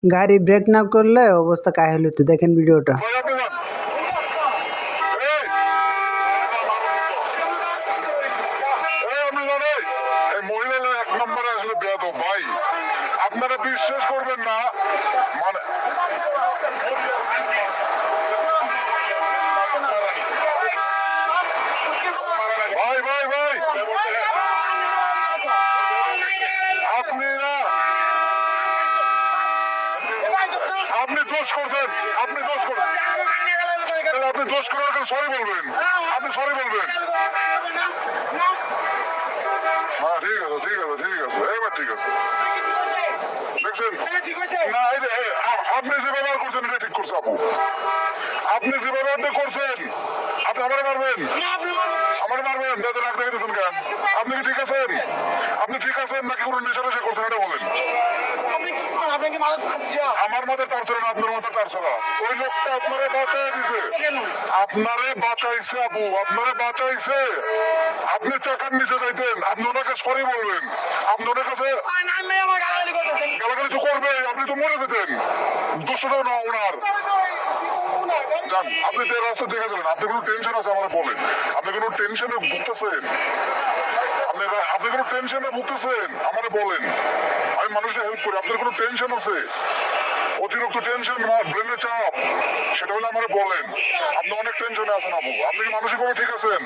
গাড়ি ব্রেক না করলে অবস্থা কাহিল হতো। দেখেন ভিডিওটা। আপনারা বিশ্বাস করবেন না, মানে ভাই ভাই ভাই আপনি দোষ করছেন, আপনি দোষ করছেন, আপনি দোষ করার সরি বলবেন, আপনি সরি বলবেন। হ্যাঁ ঠিক আছে ঠিক আছে ঠিক আছে, এবার ঠিক আছে। দেখছেন না, আপনি যে ব্যবহার করছেন এটা ঠিক করছে আপু। আপনি যে ব্যবহারটা করছেন, আপনি আমার মারবেন, আমার মারবেন, রাগ দেখাতেছেন কেন? আপনি কি ঠিক আছেন? আপনি ঠিক আছেন নাকি কোনো নেশা নেশা করছেন এটা বলেন। আমার মতে তার ছিল না, আপনার মতে তার ছিল। ওই লোকটা আপনারে বাঁচাই দিছে, আপনারে বাঁচাইছে আপু, আপনারে বাঁচাইছে। আপনি চাকার নিচে যাইতেন, আপনি ওনাকে সরি বলবেন, আপনি ওনার কাছে গালাগালি তো করবে, আপনি তো মরে যেতেন। দোষটা না ওনার। যান, আপনি তো রাস্তা দেখে যাবেন, আপনি কোনো টেনশন আছে আমার বলেন, আপনি কোনো টেনশনে ভুগতেছেন, আপনি কোনো টেনশনে ভুগতেছেন আমার বলেন, আমি মানুষকে হেল্প করি। আপনার কোনো টেনশন আছে, অতিরিক্ত টেনশন, ব্রেনের চাপ, সেটা হলে আমার বলেন। আপনি অনেক টেনশনে আছেন আপু, আপনি কি মানসিকভাবে ঠিক আছেন?